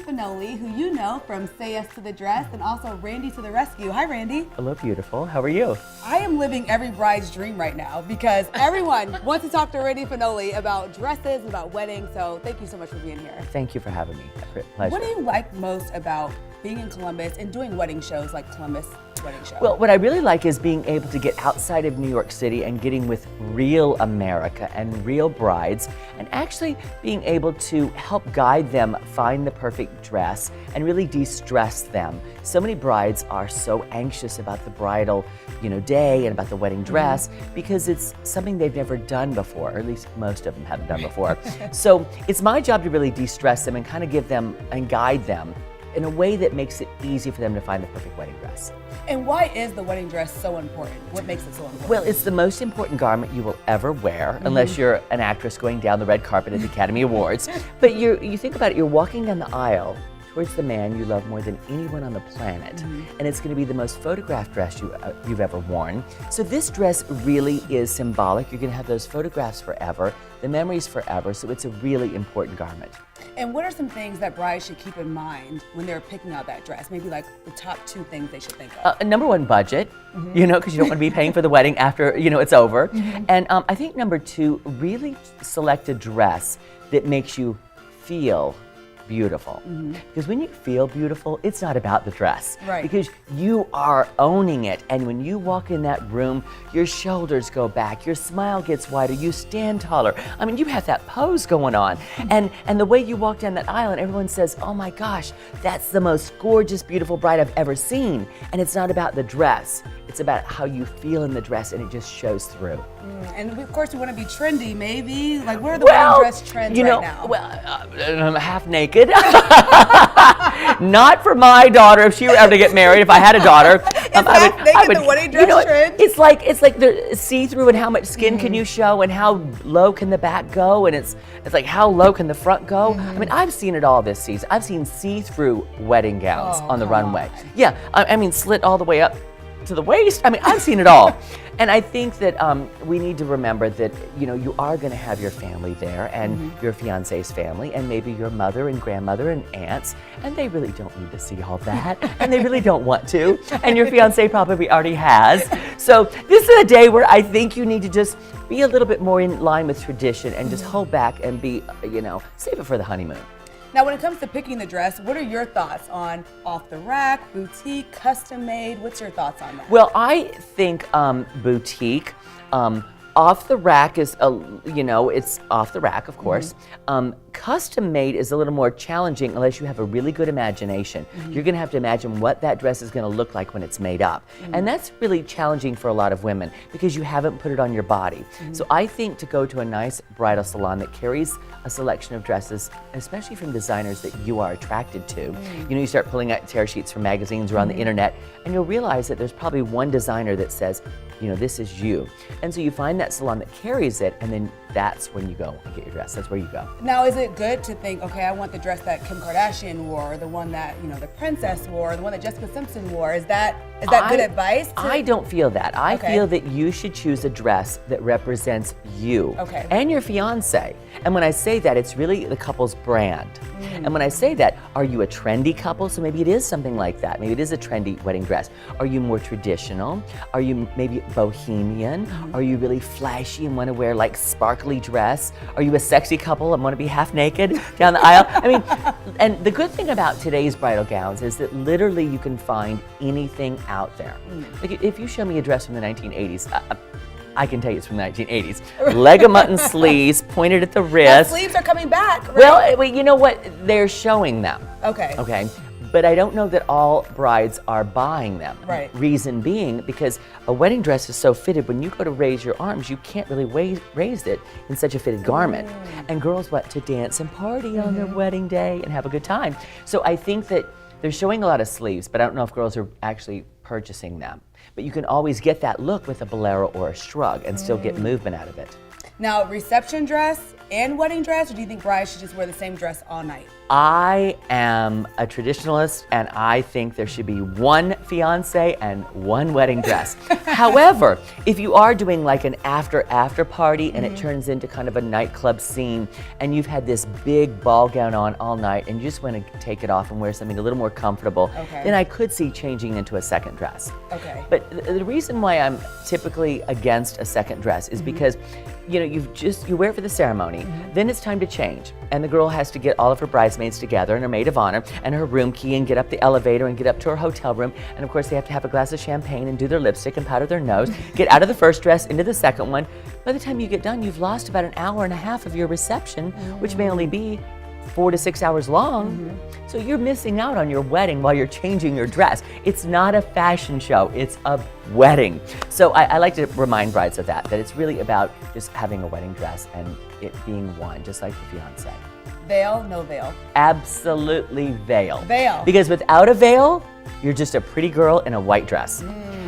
Fenoli, who you know from Say Yes to the Dress, and also Randy to the Rescue. Hi, Randy. Hello, beautiful. How are you? I am living every bride's dream right now because everyone wants to talk to Randy Fenoli about dresses, about weddings, so thank you so much for being here. Thank you for having me. Pleasure. What do you like most about being in Columbus and doing wedding shows like Columbus Wedding Show? Well, what I really like is being able to get outside of New York City and getting with real America and real brides and actually being able to help guide them find the perfect dress and really de-stress them. So many brides are so anxious about the bridal, day and about the wedding dress because it's something they've never done before, or at least most of them haven't done before. So it's my job to really de-stress them and kind of give them and guide them in a way that makes it easy for them to find the perfect wedding dress. And why is the wedding dress so important? What makes it so important? Well, it's the most important garment you will ever wear, unless you're an actress going down the red carpet at the Academy Awards. But you think about it, you're walking down the aisle towards the man you love more than anyone on the planet. And it's going to be the most photographed dress you've ever worn. So this dress really is symbolic. You're going to have those photographs forever, the memories forever, so it's a really important garment. And what are some things that brides should keep in mind when they're picking out that dress? Maybe like the top 2 things they should think of. Number 1, budget, because you don't want to be paying for the wedding after, it's over. And I think number 2, really select a dress that makes you feel beautiful. Because when you feel beautiful, it's not about the dress. Right. Because you are owning it. And when you walk in that room, your shoulders go back, your smile gets wider, you stand taller. I mean, you have that pose going on. And the way you walk down that aisle and everyone says, oh my gosh, that's the most gorgeous, beautiful bride I've ever seen. And it's not about the dress. It's about how you feel in the dress, and it just shows through. And of course, we want to be trendy, maybe. Like, what are the wedding dress trends right now? Well, I'm half naked. Not for my daughter. If she were ever to get married, if I had a daughter, I would. The wedding dress trend. It's like the see-through and how much skin can you show, and how low can the back go, and it's like how low can the front go. I mean, I've seen it all this season. I've sseen see-through wedding gowns on the runway. Yeah, I mean, slit all the way up to the waist. I mean, I've seen it all. And I think that we need to remember that, you are going to have your family there, and your fiance's family, and maybe your mother and grandmother and aunts, and they really don't need to see all that, and they really don't want to, and your fiance probably already has. So this is a day where I think you need to just be a little bit more in line with tradition and just hold back and be, save it for the honeymoon. Now, when it comes to picking the dress, what are your thoughts on off the rack, boutique, custom made? What's your thoughts on that? Well, I think boutique. Off the rack is, it's off the rack, of course. Custom made is a little more challenging unless you have a really good imagination. You're going to have to imagine what that dress is going to look like when it's made up. And that's really challenging for a lot of women because you haven't put it on your body. So I think to go to a nice bridal salon that carries a selection of dresses, especially from designers that you are attracted to, you start pulling out tear sheets from magazines or on the internet, and you'll realize that there's probably one designer that says, this is you. And so you find that salon that carries it, and then that's when you go and get your dress. That's where you go. Now, is it good to think, okay, I want the dress that Kim Kardashian wore, the one that, the princess wore, the one that Jessica Simpson wore? Is that good advice? I don't feel that. I feel that you should choose a dress that represents you and your fiance. And when I say that, it's really the couple's brand. And when I say that, are you a trendy couple? So maybe it is something like that. Maybe it is a trendy wedding dress. Are you more traditional? Are you maybe bohemian? Are you really flashy and want to wear like sparkly dress? Are you a sexy couple and want to be half naked down the aisle? I mean, and the good thing about today's bridal gowns is that literally you can find anything out there. Like if you show me a dress from the 1980s, I can tell you it's from the 1980s. Leg of mutton sleeves, pointed at the wrist. The sleeves are coming back, right? Well, you know what? They're showing them. Okay. But I don't know that all brides are buying them. Right. Reason being, because a wedding dress is so fitted, when you go to raise your arms, you can't really raise it in such a fitted garment. And girls want to dance and party on their wedding day and have a good time. So I think that they're showing a lot of sleeves, but I don't know if girls are actually purchasing them. But you can always get that look with a bolero or a shrug and still get movement out of it. Now, reception dress and wedding dress, or do you think brides should just wear the same dress all night? I am a traditionalist, and I think there should be one fiance and one wedding dress. However, if you are doing like an after party and it turns into kind of a nightclub scene, and you've had this big ball gown on all night and you just want to take it off and wear something a little more comfortable, then I could see changing into a second dress. Okay. But the reason why I'm typically against a second dress is because you wear it for the ceremony, then it's time to change, and the girl has to get all of her bridesmaids together and her maid of honor and her room key and get up the elevator and get up to her hotel room, and of course they have to have a glass of champagne and do their lipstick and powder their nose, get out of the first dress into the second one. By the time you get done, you've lost about an hour and a half of your reception, which may only be 4 to 6 hours long. So you're missing out on your wedding while you're changing your dress. It's not a fashion show, it's a wedding. So I like to remind brides of that it's really about just having a wedding dress and it being one, just like the fiance. Veil, no veil? Absolutely veil. Veil. Because without a veil, you're just a pretty girl in a white dress.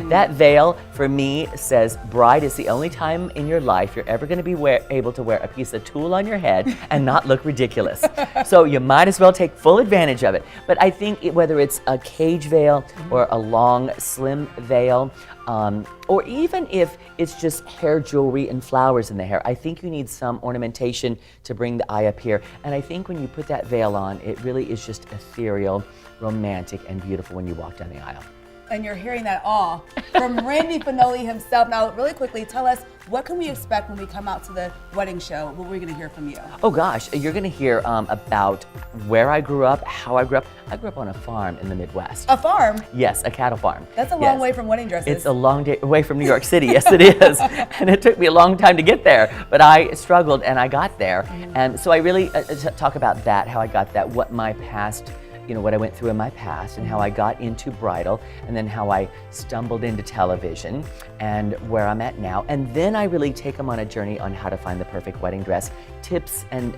That veil, for me, says bride is the only time in your life you're ever going to be able to wear a piece of tulle on your head and not look ridiculous. So you might as well take full advantage of it. But I think whether it's a cage veil or a long, slim veil, or even if it's just hair jewelry and flowers in the hair, I think you need some ornamentation to bring the eye up here. And I think when you put that veil on, it really is just ethereal, romantic, and beautiful when you walk down the aisle. And you're hearing that all from Randy Fenoli himself. Now, really quickly, tell us, what can we expect when we come out to the wedding show? What are we going to hear from you? Oh gosh, you're going to hear about where I grew up, how I grew up. I grew up on a farm in the Midwest. A farm? Yes, a cattle farm. That's a long way from wedding dresses. It's a long day away from New York City, yes it is. And it took me a long time to get there, but I struggled and I got there. And so I really talk about that, how I got that, what my past, what I went through in my past and how I got into bridal, and then how I stumbled into television and where I'm at now. And then I really take them on a journey on how to find the perfect wedding dress, tips and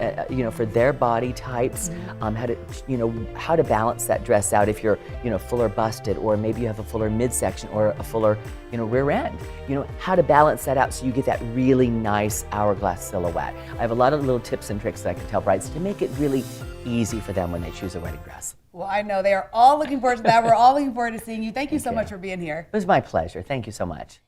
for their body types, how to balance that dress out if you're fuller busted, or maybe you have a fuller midsection or a fuller rear end. How to balance that out so you get that really nice hourglass silhouette. I have a lot of little tips and tricks that I can tell brides to make it really easy for them when they choose a wedding dress. Well, I know they are all looking forward to that. We're all looking forward to seeing you. Thank you so much for being here. It was my pleasure. Thank you so much.